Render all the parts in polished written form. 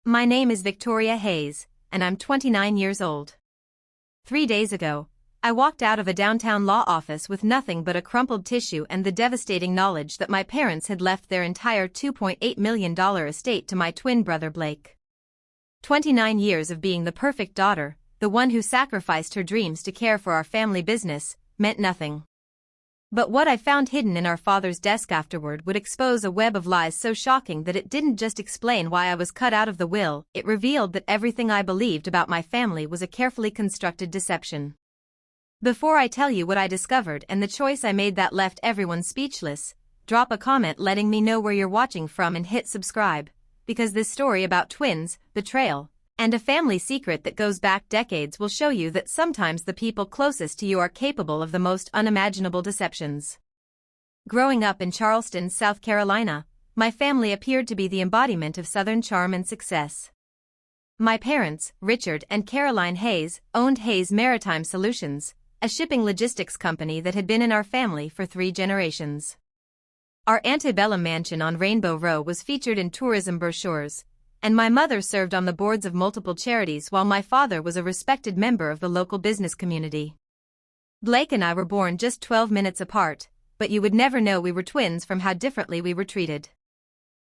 My name is Victoria Hayes, and I'm 29 years old. 3 days ago, I walked out of a downtown law office with nothing but a crumpled tissue and the devastating knowledge that my parents had left their entire $2.8 million estate to my twin brother Blake. 29 years of being the perfect daughter, the one who sacrificed her dreams to care for our family business, meant nothing. But what I found hidden in our father's desk afterward would expose a web of lies so shocking that it didn't just explain why I was cut out of the will, it revealed that everything I believed about my family was a carefully constructed deception. Before I tell you what I discovered and the choice I made that left everyone speechless, drop a comment letting me know where you're watching from and hit subscribe, because this story about twins, betrayal, and a family secret that goes back decades will show you that sometimes the people closest to you are capable of the most unimaginable deceptions. Growing up in Charleston, South Carolina, my family appeared to be the embodiment of Southern charm and success. My parents, Richard and Caroline Hayes, owned Hayes Maritime Solutions, a shipping logistics company that had been in our family for 3 generations. Our antebellum mansion on Rainbow Row was featured in tourism brochures, and my mother served on the boards of multiple charities while my father was a respected member of the local business community. Blake and I were born just 12 minutes apart, but you would never know we were twins from how differently we were treated.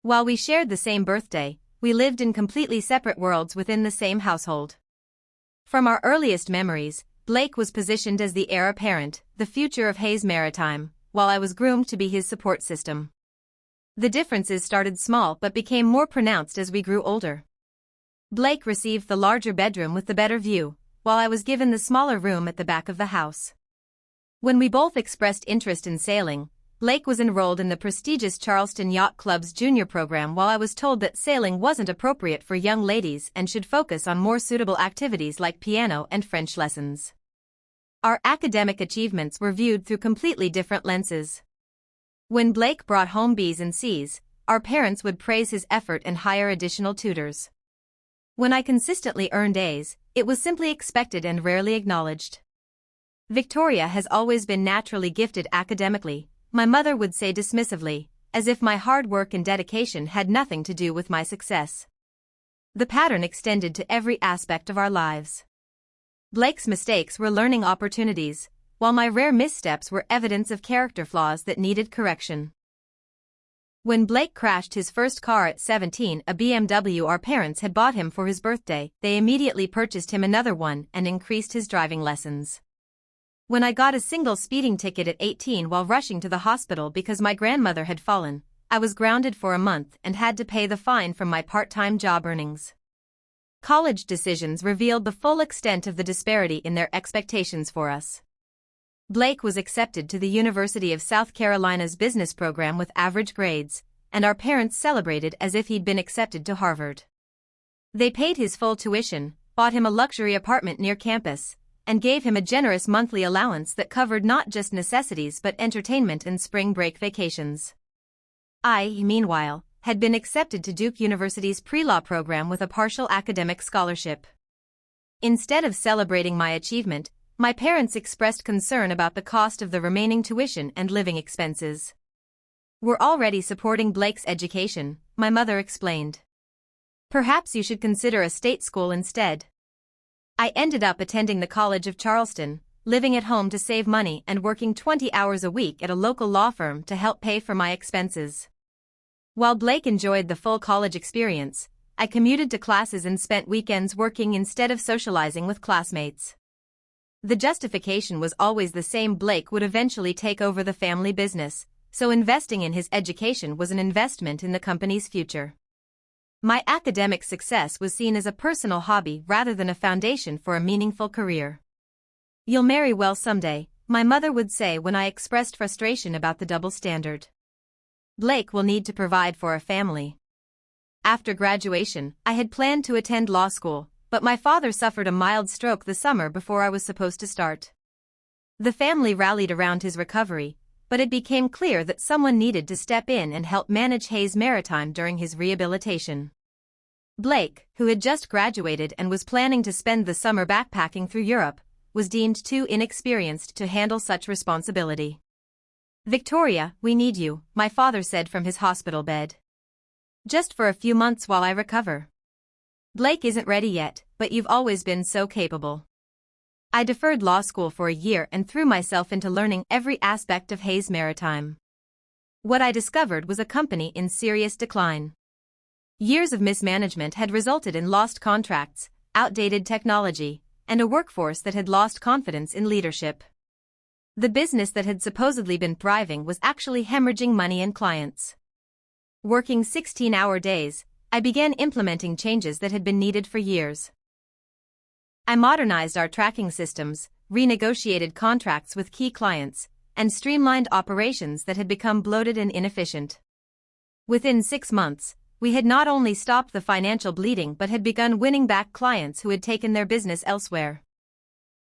While we shared the same birthday, we lived in completely separate worlds within the same household. From our earliest memories, Blake was positioned as the heir apparent, the future of Hayes Maritime, while I was groomed to be his support system. The differences started small but became more pronounced as we grew older. Blake received the larger bedroom with the better view, while I was given the smaller room at the back of the house. When we both expressed interest in sailing, Blake was enrolled in the prestigious Charleston Yacht Club's junior program while I was told that sailing wasn't appropriate for young ladies and should focus on more suitable activities like piano and French lessons. Our academic achievements were viewed through completely different lenses. When Blake brought home B's and C's, our parents would praise his effort and hire additional tutors. When I consistently earned A's, it was simply expected and rarely acknowledged. Victoria has always been naturally gifted academically, my mother would say dismissively, as if my hard work and dedication had nothing to do with my success. The pattern extended to every aspect of our lives. Blake's mistakes were learning opportunities, while my rare missteps were evidence of character flaws that needed correction. When Blake crashed his first car at 17, a BMW our parents had bought him for his birthday, they immediately purchased him another one and increased his driving lessons. When I got a single speeding ticket at 18 while rushing to the hospital because my grandmother had fallen, I was grounded for a month and had to pay the fine from my part-time job earnings. College decisions revealed the full extent of the disparity in their expectations for us. Blake was accepted to the University of South Carolina's business program with average grades, and our parents celebrated as if he'd been accepted to Harvard. They paid his full tuition, bought him a luxury apartment near campus, and gave him a generous monthly allowance that covered not just necessities but entertainment and spring break vacations. I, meanwhile, had been accepted to Duke University's pre-law program with a partial academic scholarship. Instead of celebrating my achievement, my parents expressed concern about the cost of the remaining tuition and living expenses. "We're already supporting Blake's education," my mother explained. "Perhaps you should consider a state school instead." I ended up attending the College of Charleston, living at home to save money and working 20 hours a week at a local law firm to help pay for my expenses. While Blake enjoyed the full college experience, I commuted to classes and spent weekends working instead of socializing with classmates. The justification was always the same: Blake would eventually take over the family business, so investing in his education was an investment in the company's future. My academic success was seen as a personal hobby rather than a foundation for a meaningful career. "You'll marry well someday," my mother would say when I expressed frustration about the double standard. "Blake will need to provide for a family." After graduation, I had planned to attend law school, but my father suffered a mild stroke the summer before I was supposed to start. The family rallied around his recovery, but it became clear that someone needed to step in and help manage Hayes Maritime during his rehabilitation. Blake, who had just graduated and was planning to spend the summer backpacking through Europe, was deemed too inexperienced to handle such responsibility. "Victoria, we need you," my father said from his hospital bed. "Just for a few months while I recover." Blake isn't ready yet, but you've always been so capable. I deferred law school for a year and threw myself into learning every aspect of Hayes Maritime. What I discovered was a company in serious decline. Years of mismanagement had resulted in lost contracts, outdated technology, and a workforce that had lost confidence in leadership. The business that had supposedly been thriving was actually hemorrhaging money and clients. Working 16-hour days, I began implementing changes that had been needed for years. I modernized our tracking systems, renegotiated contracts with key clients, and streamlined operations that had become bloated and inefficient. Within 6 months, we had not only stopped the financial bleeding but had begun winning back clients who had taken their business elsewhere.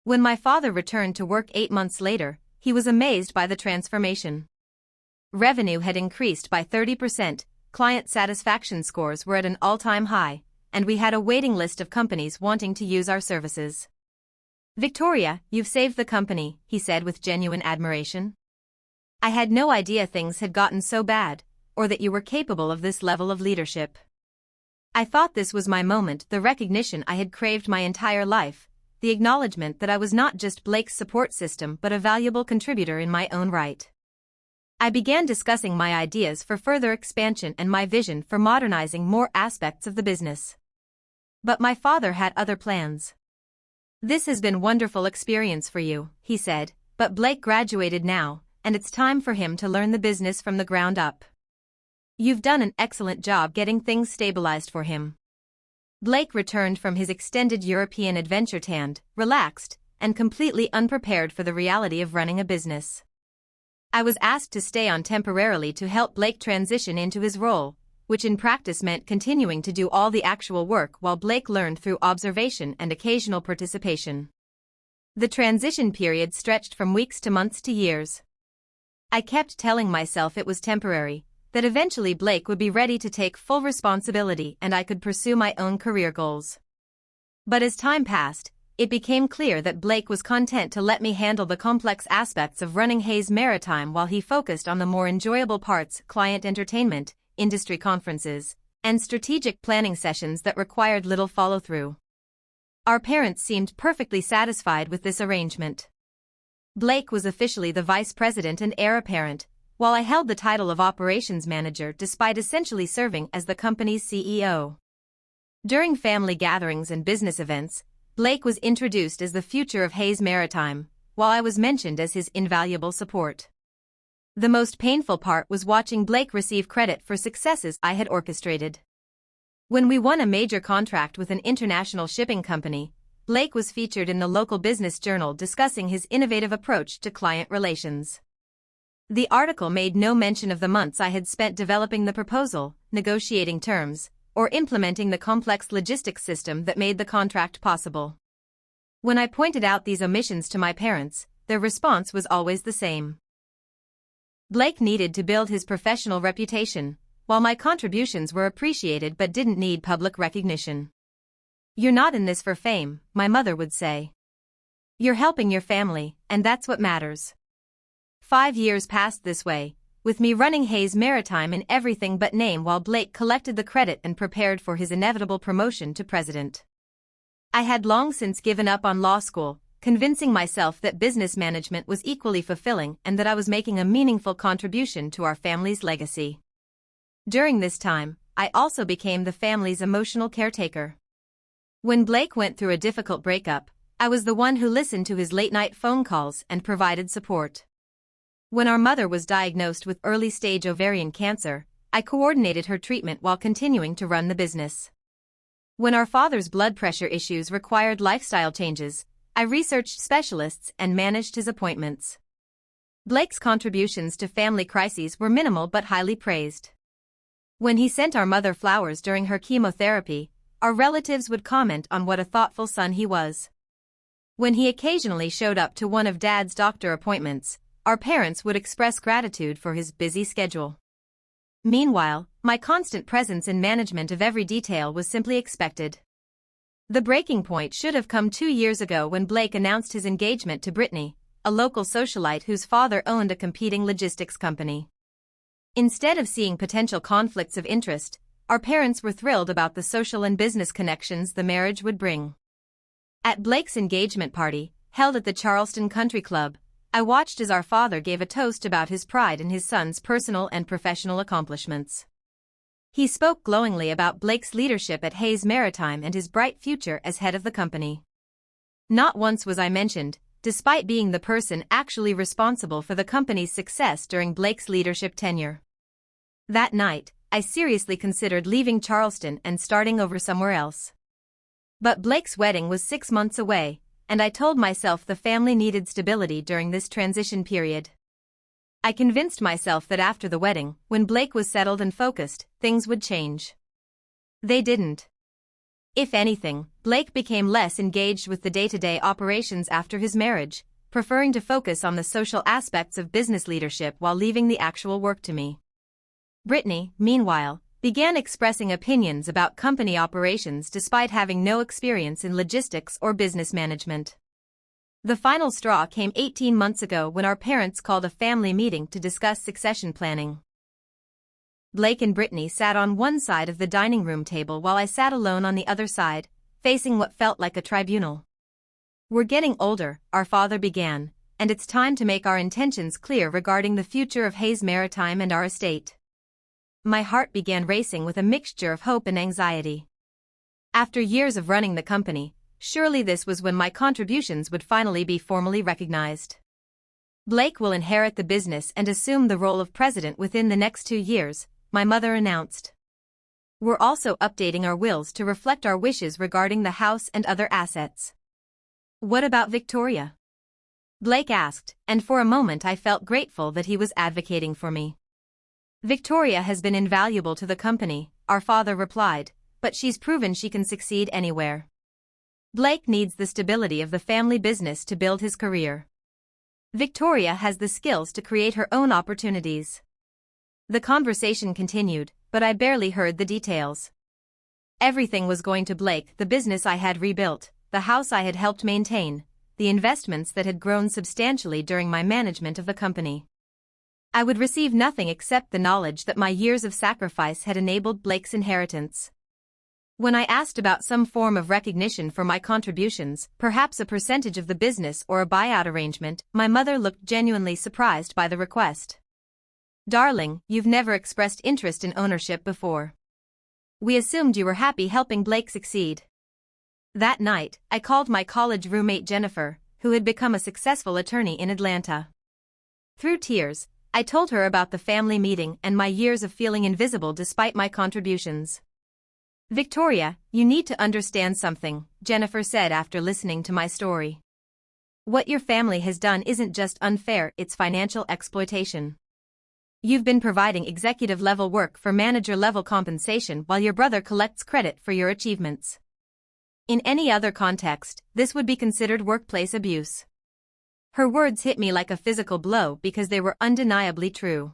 When my father returned to work 8 months later, he was amazed by the transformation. Revenue had increased by 30%, client satisfaction scores were at an all-time high, and we had a waiting list of companies wanting to use our services. "Victoria, you've saved the company," he said with genuine admiration. "I had no idea things had gotten so bad, or that you were capable of this level of leadership." I thought this was my moment, the recognition I had craved my entire life, the acknowledgement that I was not just Blake's support system but a valuable contributor in my own right. I began discussing my ideas for further expansion and my vision for modernizing more aspects of the business. But my father had other plans. "This has been a wonderful experience for you," he said, "but Blake graduated now, and it's time for him to learn the business from the ground up. You've done an excellent job getting things stabilized for him." Blake returned from his extended European adventure tanned, relaxed, and completely unprepared for the reality of running a business. I was asked to stay on temporarily to help Blake transition into his role, which in practice meant continuing to do all the actual work while Blake learned through observation and occasional participation. The transition period stretched from weeks to months to years. I kept telling myself it was temporary, that eventually Blake would be ready to take full responsibility and I could pursue my own career goals. But as time passed, it became clear that Blake was content to let me handle the complex aspects of running Hayes Maritime while he focused on the more enjoyable parts: client entertainment, industry conferences, and strategic planning sessions that required little follow-through. Our parents seemed perfectly satisfied with this arrangement. Blake was officially the vice president and heir apparent, while I held the title of operations manager despite essentially serving as the company's CEO. During family gatherings and business events, Blake was introduced as the future of Hayes Maritime, while I was mentioned as his invaluable support. The most painful part was watching Blake receive credit for successes I had orchestrated. When we won a major contract with an international shipping company, Blake was featured in the local business journal discussing his innovative approach to client relations. The article made no mention of the months I had spent developing the proposal, negotiating terms, or implementing the complex logistics system that made the contract possible. When I pointed out these omissions to my parents, their response was always the same. Blake needed to build his professional reputation, while my contributions were appreciated but didn't need public recognition. "You're not in this for fame," my mother would say. "You're helping your family, and that's what matters." 5 years passed this way, with me running Hayes Maritime in everything but name while Blake collected the credit and prepared for his inevitable promotion to president. I had long since given up on law school, convincing myself that business management was equally fulfilling and that I was making a meaningful contribution to our family's legacy. During this time, I also became the family's emotional caretaker. When Blake went through a difficult breakup, I was the one who listened to his late-night phone calls and provided support. When our mother was diagnosed with early-stage ovarian cancer, I coordinated her treatment while continuing to run the business. When our father's blood pressure issues required lifestyle changes, I researched specialists and managed his appointments. Blake's contributions to family crises were minimal but highly praised. When he sent our mother flowers during her chemotherapy, our relatives would comment on what a thoughtful son he was. When he occasionally showed up to one of Dad's doctor appointments, our parents would express gratitude for his busy schedule. Meanwhile, my constant presence in management of every detail was simply expected. The breaking point should have come 2 years ago when Blake announced his engagement to Brittany, a local socialite whose father owned a competing logistics company. Instead of seeing potential conflicts of interest, our parents were thrilled about the social and business connections the marriage would bring. At Blake's engagement party, held at the Charleston Country Club, I watched as our father gave a toast about his pride in his son's personal and professional accomplishments. He spoke glowingly about Blake's leadership at Hayes Maritime and his bright future as head of the company. Not once was I mentioned, despite being the person actually responsible for the company's success during Blake's leadership tenure. That night, I seriously considered leaving Charleston and starting over somewhere else. But Blake's wedding was 6 months away, and I told myself the family needed stability during this transition period. I convinced myself that after the wedding, when Blake was settled and focused, things would change. They didn't. If anything, Blake became less engaged with the day-to-day operations after his marriage, preferring to focus on the social aspects of business leadership while leaving the actual work to me. Brittany, meanwhile, began expressing opinions about company operations despite having no experience in logistics or business management. The final straw came 18 months ago when our parents called a family meeting to discuss succession planning. Blake and Brittany sat on one side of the dining room table while I sat alone on the other side, facing what felt like a tribunal. "We're getting older," our father began, "and it's time to make our intentions clear regarding the future of Hayes Maritime and our estate." My heart began racing with a mixture of hope and anxiety. After years of running the company, surely this was when my contributions would finally be formally recognized. "Blake will inherit the business and assume the role of president within the next 2 years, my mother announced. "We're also updating our wills to reflect our wishes regarding the house and other assets." "What about Victoria?" Blake asked, and for a moment I felt grateful that he was advocating for me. "Victoria has been invaluable to the company," our father replied, "but she's proven she can succeed anywhere. Blake needs the stability of the family business to build his career. Victoria has the skills to create her own opportunities." The conversation continued, but I barely heard the details. Everything was going to Blake: the business I had rebuilt, the house I had helped maintain, the investments that had grown substantially during my management of the company. I would receive nothing except the knowledge that my years of sacrifice had enabled Blake's inheritance. When I asked about some form of recognition for my contributions, perhaps a percentage of the business or a buyout arrangement, my mother looked genuinely surprised by the request. "Darling, you've never expressed interest in ownership before. We assumed you were happy helping Blake succeed." That night, I called my college roommate Jennifer, who had become a successful attorney in Atlanta. Through tears, I told her about the family meeting and my years of feeling invisible despite my contributions. "Victoria, you need to understand something," Jennifer said after listening to my story. "What your family has done isn't just unfair, it's financial exploitation. You've been providing executive-level work for manager-level compensation while your brother collects credit for your achievements. In any other context, this would be considered workplace abuse." Her words hit me like a physical blow because they were undeniably true.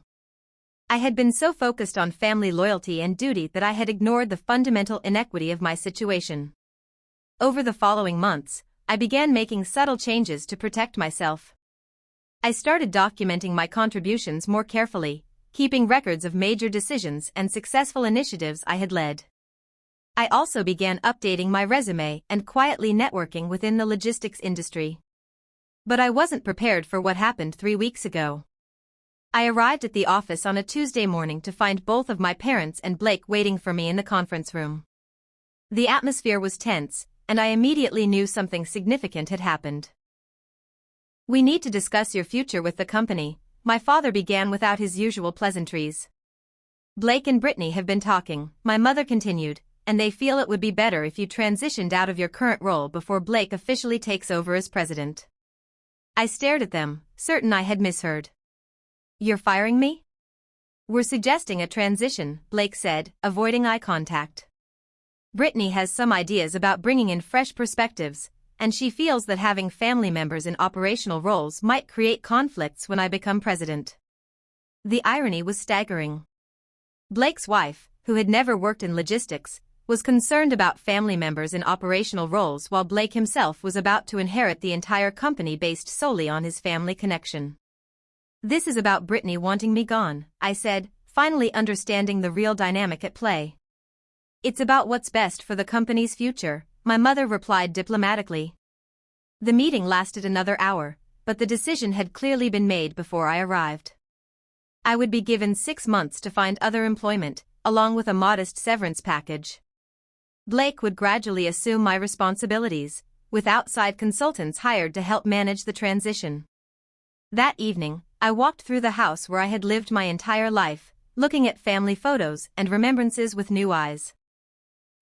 I had been so focused on family loyalty and duty that I had ignored the fundamental inequity of my situation. Over the following months, I began making subtle changes to protect myself. I started documenting my contributions more carefully, keeping records of major decisions and successful initiatives I had led. I also began updating my resume and quietly networking within the logistics industry. But I wasn't prepared for what happened 3 weeks ago. I arrived at the office on a Tuesday morning to find both of my parents and Blake waiting for me in the conference room. The atmosphere was tense, and I immediately knew something significant had happened. "We need to discuss your future with the company," my father began without his usual pleasantries. "Blake and Brittany have been talking," my mother continued, "and they feel it would be better if you transitioned out of your current role before Blake officially takes over as president." I stared at them, certain I had misheard. "You're firing me?" "We're suggesting a transition," Blake said, avoiding eye contact. "Brittany has some ideas about bringing in fresh perspectives, and she feels that having family members in operational roles might create conflicts when I become president." The irony was staggering. Blake's wife, who had never worked in logistics, was concerned about family members in operational roles while Blake himself was about to inherit the entire company based solely on his family connection. "This is about Brittany wanting me gone," I said, finally understanding the real dynamic at play. It's about what's best for the company's future, my mother replied diplomatically. The meeting lasted another hour, but the decision had clearly been made before I arrived. I would be given 6 months to find other employment, along with a modest severance package. Blake would gradually assume my responsibilities, with outside consultants hired to help manage the transition. That evening, I walked through the house where I had lived my entire life, looking at family photos and remembrances with new eyes.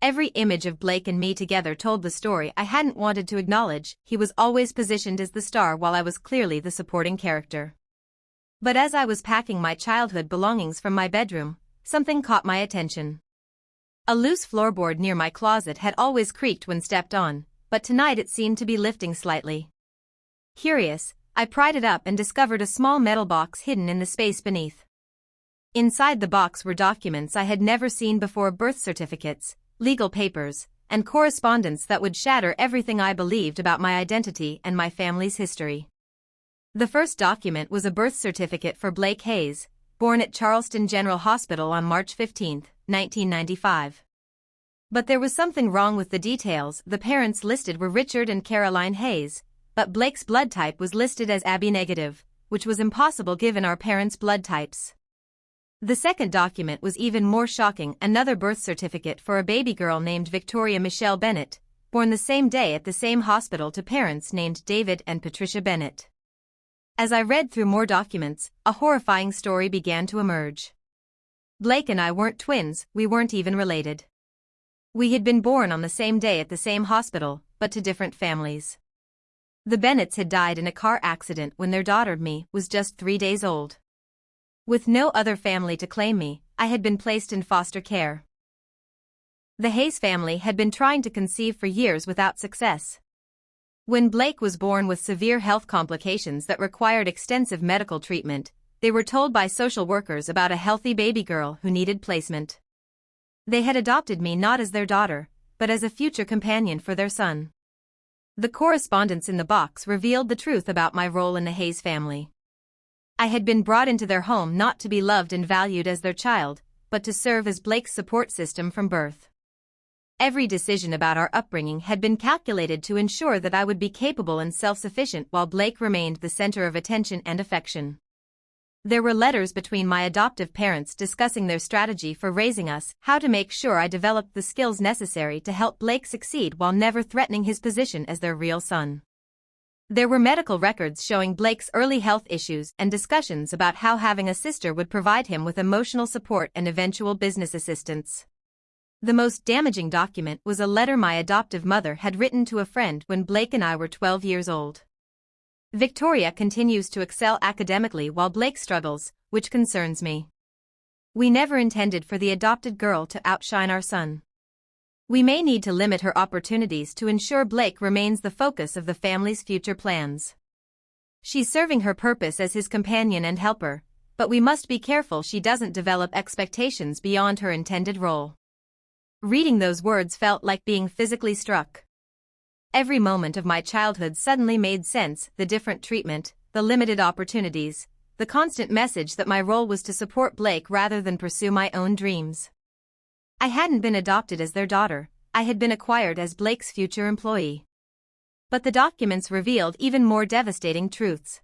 Every image of Blake and me together told the story I hadn't wanted to acknowledge. He was always positioned as the star while I was clearly the supporting character. But as I was packing my childhood belongings from my bedroom, something caught my attention. A loose floorboard near my closet had always creaked when stepped on, but tonight it seemed to be lifting slightly. Curious, I pried it up and discovered a small metal box hidden in the space beneath. Inside the box were documents I had never seen before: birth certificates, legal papers, and correspondence that would shatter everything I believed about my identity and my family's history. The first document was a birth certificate for Blake Hayes, born at Charleston General Hospital on March 15, 1995. But there was something wrong with the details. The parents listed were Richard and Caroline Hayes, but Blake's blood type was listed as AB negative, which was impossible given our parents' blood types. The second document was even more shocking: another birth certificate for a baby girl named Victoria Michelle Bennett, born the same day at the same hospital to parents named David and Patricia Bennett. As I read through more documents, a horrifying story began to emerge. Blake and I weren't twins, we weren't even related. We had been born on the same day at the same hospital, but to different families. The Bennetts had died in a car accident when their daughter, me, was just 3 days old. With no other family to claim me, I had been placed in foster care. The Hayes family had been trying to conceive for years without success. When Blake was born with severe health complications that required extensive medical treatment, they were told by social workers about a healthy baby girl who needed placement. They had adopted me not as their daughter, but as a future companion for their son. The correspondence in the box revealed the truth about my role in the Hayes family. I had been brought into their home not to be loved and valued as their child, but to serve as Blake's support system from birth. Every decision about our upbringing had been calculated to ensure that I would be capable and self-sufficient while Blake remained the center of attention and affection. There were letters between my adoptive parents discussing their strategy for raising us, how to make sure I developed the skills necessary to help Blake succeed while never threatening his position as their real son. There were medical records showing Blake's early health issues and discussions about how having a sister would provide him with emotional support and eventual business assistance. The most damaging document was a letter my adoptive mother had written to a friend when Blake and I were 12 years old. Victoria continues to excel academically while Blake struggles, which concerns me. We never intended for the adopted girl to outshine our son. We may need to limit her opportunities to ensure Blake remains the focus of the family's future plans. She's serving her purpose as his companion and helper, but we must be careful she doesn't develop expectations beyond her intended role. Reading those words felt like being physically struck. Every moment of my childhood suddenly made sense: the different treatment, the limited opportunities, the constant message that my role was to support Blake rather than pursue my own dreams. I hadn't been adopted as their daughter, I had been acquired as Blake's future employee. But the documents revealed even more devastating truths.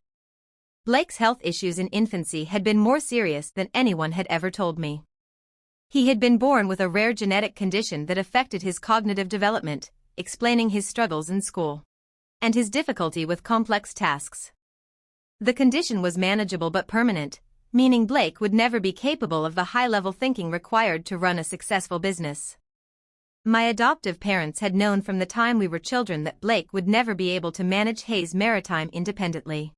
Blake's health issues in infancy had been more serious than anyone had ever told me. He had been born with a rare genetic condition that affected his cognitive development, explaining his struggles in school and his difficulty with complex tasks. The condition was manageable but permanent, meaning Blake would never be capable of the high-level thinking required to run a successful business. My adoptive parents had known from the time we were children that Blake would never be able to manage Hayes Maritime independently.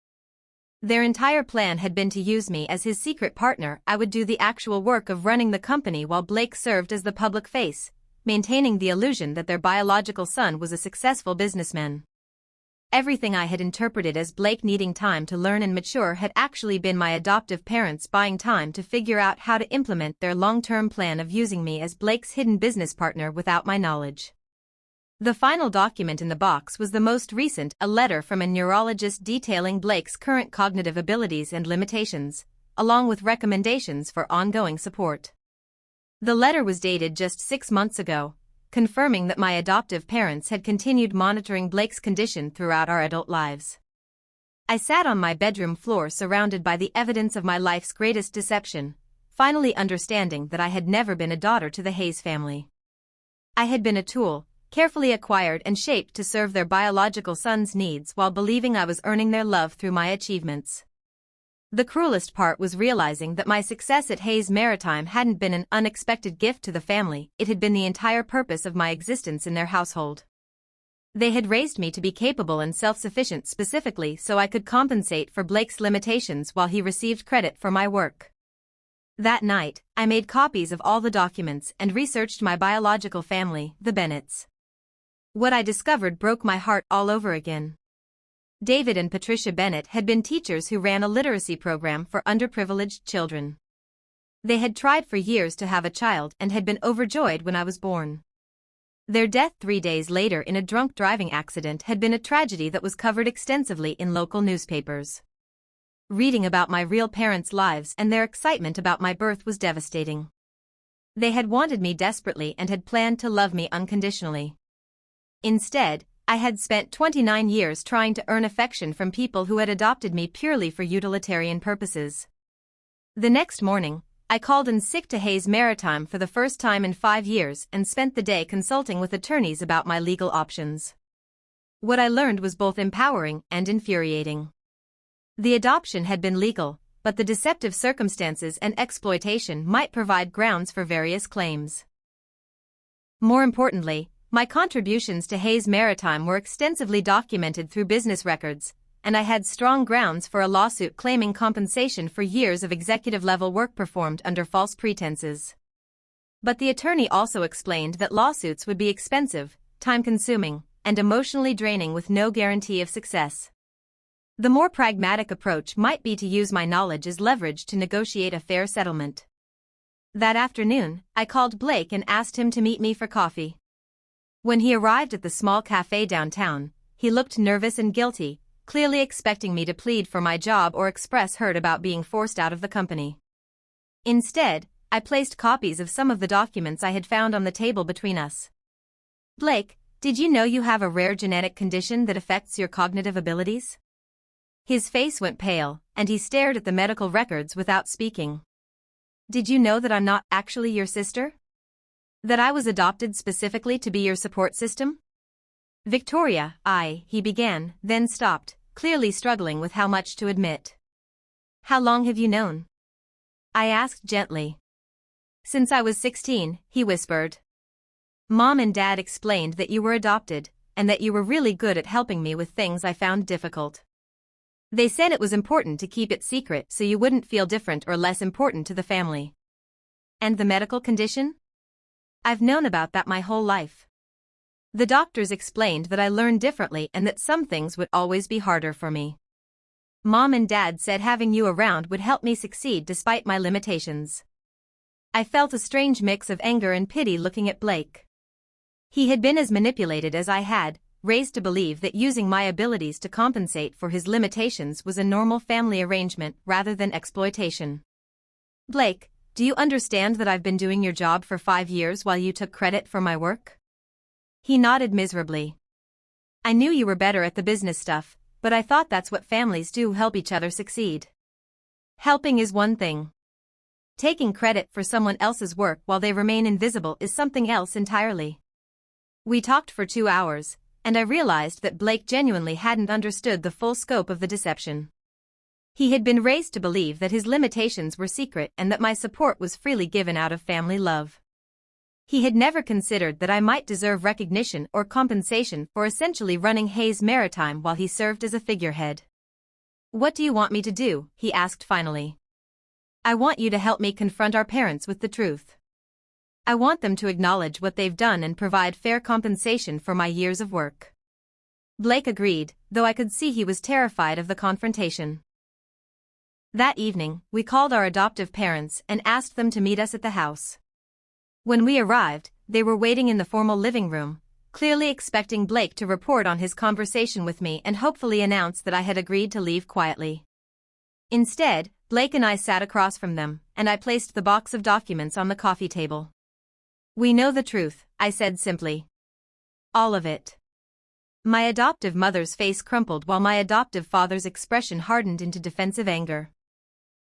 Their entire plan had been to use me as his secret partner. I would do the actual work of running the company while Blake served as the public face, maintaining the illusion that their biological son was a successful businessman. Everything I had interpreted as Blake needing time to learn and mature had actually been my adoptive parents buying time to figure out how to implement their long-term plan of using me as Blake's hidden business partner without my knowledge. The final document in the box was the most recent, a letter from a neurologist detailing Blake's current cognitive abilities and limitations, along with recommendations for ongoing support. The letter was dated just 6 months ago, confirming that my adoptive parents had continued monitoring Blake's condition throughout our adult lives. I sat on my bedroom floor surrounded by the evidence of my life's greatest deception, finally understanding that I had never been a daughter to the Hayes family. I had been a tool, carefully acquired and shaped to serve their biological son's needs while believing I was earning their love through my achievements. The cruelest part was realizing that my success at Hayes Maritime hadn't been an unexpected gift to the family, it had been the entire purpose of my existence in their household. They had raised me to be capable and self-sufficient specifically so I could compensate for Blake's limitations while he received credit for my work. That night, I made copies of all the documents and researched my biological family, the Bennetts. What I discovered broke my heart all over again. David and Patricia Bennett had been teachers who ran a literacy program for underprivileged children. They had tried for years to have a child and had been overjoyed when I was born. Their death 3 days later in a drunk driving accident had been a tragedy that was covered extensively in local newspapers. Reading about my real parents' lives and their excitement about my birth was devastating. They had wanted me desperately and had planned to love me unconditionally. Instead, I had spent 29 years trying to earn affection from people who had adopted me purely for utilitarian purposes. The next morning, I called in sick to Hayes Maritime for the first time in 5 years and spent the day consulting with attorneys about my legal options. What I learned was both empowering and infuriating. The adoption had been legal, but the deceptive circumstances and exploitation might provide grounds for various claims. More importantly, my contributions to Hayes Maritime were extensively documented through business records, and I had strong grounds for a lawsuit claiming compensation for years of executive-level work performed under false pretenses. But the attorney also explained that lawsuits would be expensive, time-consuming, and emotionally draining with no guarantee of success. The more pragmatic approach might be to use my knowledge as leverage to negotiate a fair settlement. That afternoon, I called Blake and asked him to meet me for coffee. When he arrived at the small cafe downtown, he looked nervous and guilty, clearly expecting me to plead for my job or express hurt about being forced out of the company. Instead, I placed copies of some of the documents I had found on the table between us. "Blake, did you know you have a rare genetic condition that affects your cognitive abilities?" His face went pale, and he stared at the medical records without speaking. "Did you know that I'm not actually your sister? That I was adopted specifically to be your support system?" "Victoria, he began, then stopped, clearly struggling with how much to admit. "How long have you known?" I asked gently. "Since I was 16, he whispered. "Mom and Dad explained that you were adopted, and that you were really good at helping me with things I found difficult. They said it was important to keep it secret so you wouldn't feel different or less important to the family." "And the medical condition?" "I've known about that my whole life. The doctors explained that I learned differently and that some things would always be harder for me. Mom and Dad said having you around would help me succeed despite my limitations." I felt a strange mix of anger and pity looking at Blake. He had been as manipulated as I had, raised to believe that using my abilities to compensate for his limitations was a normal family arrangement rather than exploitation. "Blake, do you understand that I've been doing your job for 5 years while you took credit for my work?" He nodded miserably. "I knew you were better at the business stuff, but I thought that's what families do, help each other succeed. Helping is one thing. Taking credit for someone else's work while they remain invisible is something else entirely." We talked for 2 hours, and I realized that Blake genuinely hadn't understood the full scope of the deception. He had been raised to believe that his limitations were secret and that my support was freely given out of family love. He had never considered that I might deserve recognition or compensation for essentially running Hayes Maritime while he served as a figurehead. "What do you want me to do?" he asked finally. "I want you to help me confront our parents with the truth. I want them to acknowledge what they've done and provide fair compensation for my years of work." Blake agreed, though I could see he was terrified of the confrontation. That evening, we called our adoptive parents and asked them to meet us at the house. When we arrived, they were waiting in the formal living room, clearly expecting Blake to report on his conversation with me and hopefully announce that I had agreed to leave quietly. Instead, Blake and I sat across from them, and I placed the box of documents on the coffee table. "We know the truth," I said simply. "All of it." My adoptive mother's face crumpled while my adoptive father's expression hardened into defensive anger.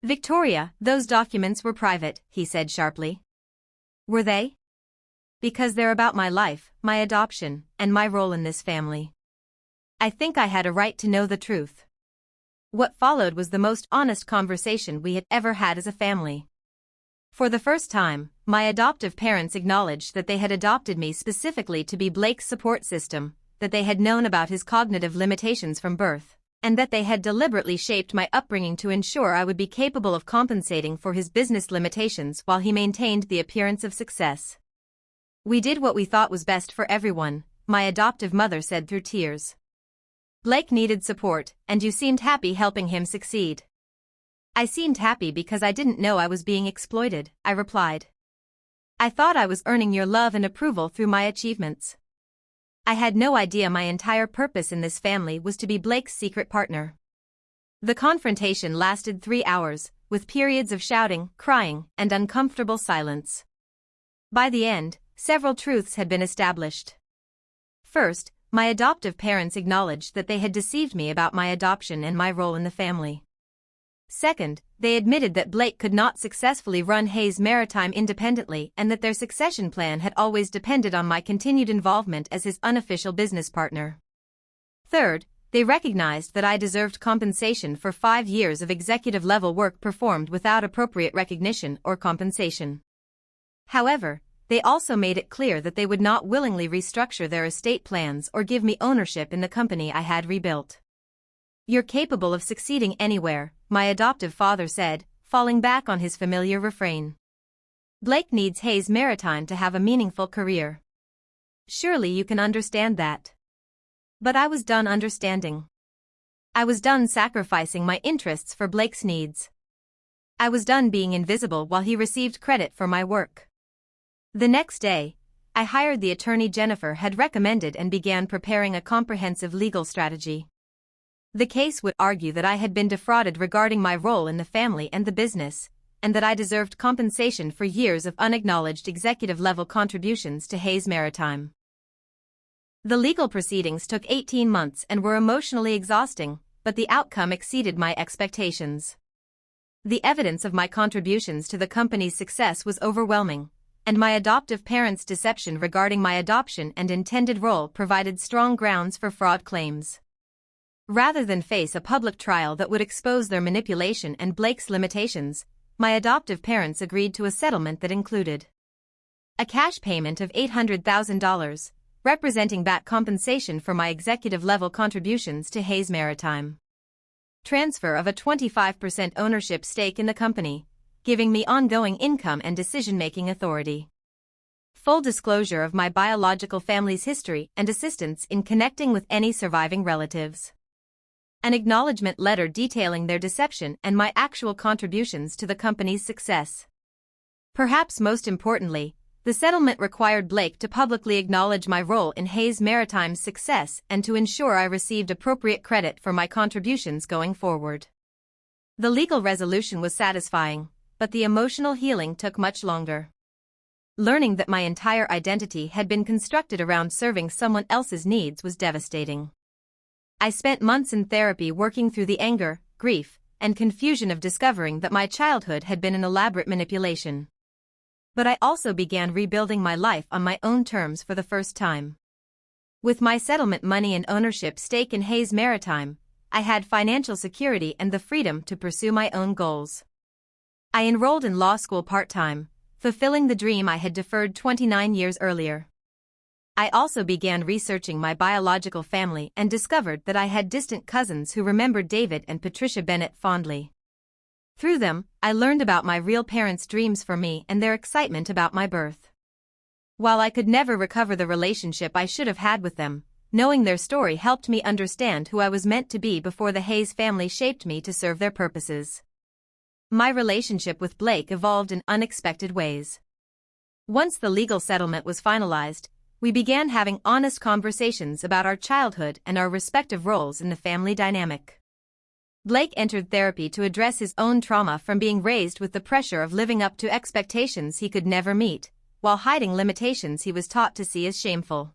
"Victoria, those documents were private," he said sharply. "Were they?" "Because they're about my life, my adoption, and my role in this family. I think I had a right to know the truth." What followed was the most honest conversation we had ever had as a family. For the first time, my adoptive parents acknowledged that they had adopted me specifically to be Blake's support system, that they had known about his cognitive limitations from birth, and that they had deliberately shaped my upbringing to ensure I would be capable of compensating for his business limitations while he maintained the appearance of success. "We did what we thought was best for everyone," my adoptive mother said through tears. "Blake needed support, and you seemed happy helping him succeed." "I seemed happy because I didn't know I was being exploited," I replied. "I thought I was earning your love and approval through my achievements. I had no idea my entire purpose in this family was to be Blake's secret partner." The confrontation lasted 3 hours, with periods of shouting, crying, and uncomfortable silence. By the end, several truths had been established. First, my adoptive parents acknowledged that they had deceived me about my adoption and my role in the family. Second, they admitted that Blake could not successfully run Hayes Maritime independently and that their succession plan had always depended on my continued involvement as his unofficial business partner. Third, they recognized that I deserved compensation for 5 years of executive-level work performed without appropriate recognition or compensation. However, they also made it clear that they would not willingly restructure their estate plans or give me ownership in the company I had rebuilt. "You're capable of succeeding anywhere," my adoptive father said, falling back on his familiar refrain. "Blake needs Hayes Maritime to have a meaningful career. Surely you can understand that." But I was done understanding. I was done sacrificing my interests for Blake's needs. I was done being invisible while he received credit for my work. The next day, I hired the attorney Jennifer had recommended and began preparing a comprehensive legal strategy. The case would argue that I had been defrauded regarding my role in the family and the business, and that I deserved compensation for years of unacknowledged executive-level contributions to Hayes Maritime. The legal proceedings took 18 months and were emotionally exhausting, but the outcome exceeded my expectations. The evidence of my contributions to the company's success was overwhelming, and my adoptive parents' deception regarding my adoption and intended role provided strong grounds for fraud claims. Rather than face a public trial that would expose their manipulation and Blake's limitations, my adoptive parents agreed to a settlement that included a cash payment of $800,000, representing back compensation for my executive-level contributions to Hayes Maritime, transfer of a 25% ownership stake in the company, giving me ongoing income and decision-making authority, full disclosure of my biological family's history and assistance in connecting with any surviving relatives, an acknowledgement letter detailing their deception and my actual contributions to the company's success. Perhaps most importantly, the settlement required Blake to publicly acknowledge my role in Hayes Maritime's success and to ensure I received appropriate credit for my contributions going forward. The legal resolution was satisfying, but the emotional healing took much longer. Learning that my entire identity had been constructed around serving someone else's needs was devastating. I spent months in therapy working through the anger, grief, and confusion of discovering that my childhood had been an elaborate manipulation. But I also began rebuilding my life on my own terms for the first time. With my settlement money and ownership stake in Hayes Maritime, I had financial security and the freedom to pursue my own goals. I enrolled in law school part-time, fulfilling the dream I had deferred 29 years earlier. I also began researching my biological family and discovered that I had distant cousins who remembered David and Patricia Bennett fondly. Through them, I learned about my real parents' dreams for me and their excitement about my birth. While I could never recover the relationship I should have had with them, knowing their story helped me understand who I was meant to be before the Hayes family shaped me to serve their purposes. My relationship with Blake evolved in unexpected ways. Once the legal settlement was finalized, we began having honest conversations about our childhood and our respective roles in the family dynamic. Blake entered therapy to address his own trauma from being raised with the pressure of living up to expectations he could never meet, while hiding limitations he was taught to see as shameful.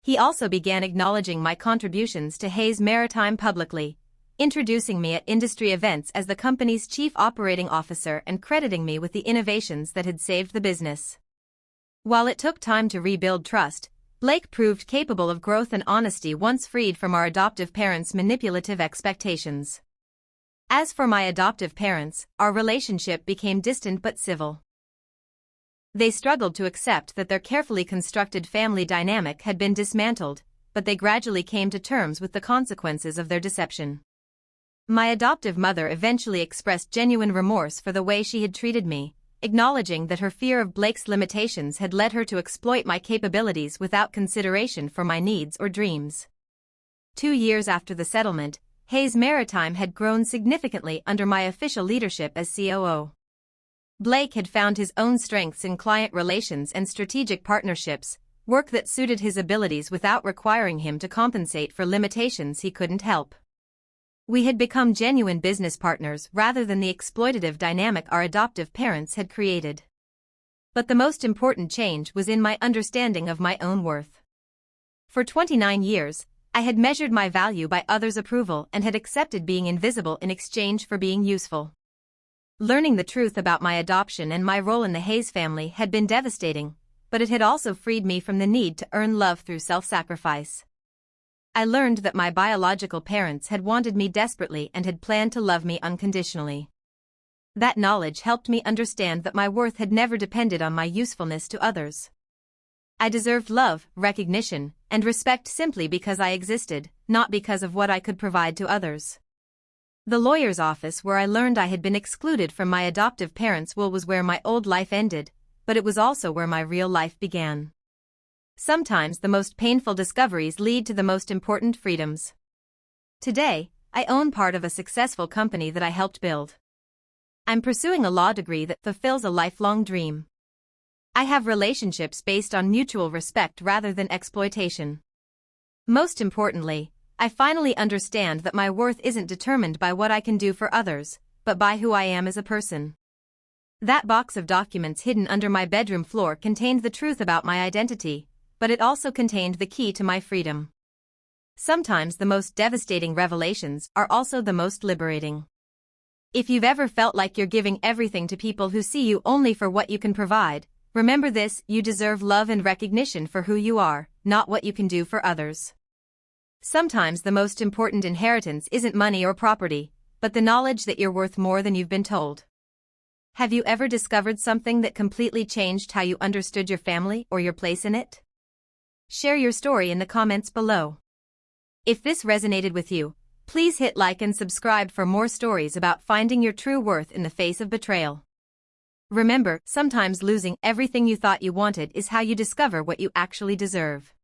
He also began acknowledging my contributions to Hayes Maritime publicly, introducing me at industry events as the company's chief operating officer and crediting me with the innovations that had saved the business. While it took time to rebuild trust, Blake proved capable of growth and honesty once freed from our adoptive parents' manipulative expectations. As for my adoptive parents, our relationship became distant but civil. They struggled to accept that their carefully constructed family dynamic had been dismantled, but they gradually came to terms with the consequences of their deception. My adoptive mother eventually expressed genuine remorse for the way she had treated me, acknowledging that her fear of Blake's limitations had led her to exploit my capabilities without consideration for my needs or dreams. 2 years after the settlement, Hayes Maritime had grown significantly under my official leadership as COO. Blake had found his own strengths in client relations and strategic partnerships, work that suited his abilities without requiring him to compensate for limitations he couldn't help. We had become genuine business partners rather than the exploitative dynamic our adoptive parents had created. But the most important change was in my understanding of my own worth. For 29 years, I had measured my value by others' approval and had accepted being invisible in exchange for being useful. Learning the truth about my adoption and my role in the Hayes family had been devastating, but it had also freed me from the need to earn love through self-sacrifice. I learned that my biological parents had wanted me desperately and had planned to love me unconditionally. That knowledge helped me understand that my worth had never depended on my usefulness to others. I deserved love, recognition, and respect simply because I existed, not because of what I could provide to others. The lawyer's office where I learned I had been excluded from my adoptive parents' will was where my old life ended, but it was also where my real life began. Sometimes the most painful discoveries lead to the most important freedoms. Today, I own part of a successful company that I helped build. I'm pursuing a law degree that fulfills a lifelong dream. I have relationships based on mutual respect rather than exploitation. Most importantly, I finally understand that my worth isn't determined by what I can do for others, but by who I am as a person. That box of documents hidden under my bedroom floor contained the truth about my identity, but it also contained the key to my freedom. Sometimes the most devastating revelations are also the most liberating. If you've ever felt like you're giving everything to people who see you only for what you can provide, remember this: you deserve love and recognition for who you are, not what you can do for others. Sometimes the most important inheritance isn't money or property, but the knowledge that you're worth more than you've been told. Have you ever discovered something that completely changed how you understood your family or your place in it? Share your story in the comments below. If this resonated with you, please hit like and subscribe for more stories about finding your true worth in the face of betrayal. Remember, sometimes losing everything you thought you wanted is how you discover what you actually deserve.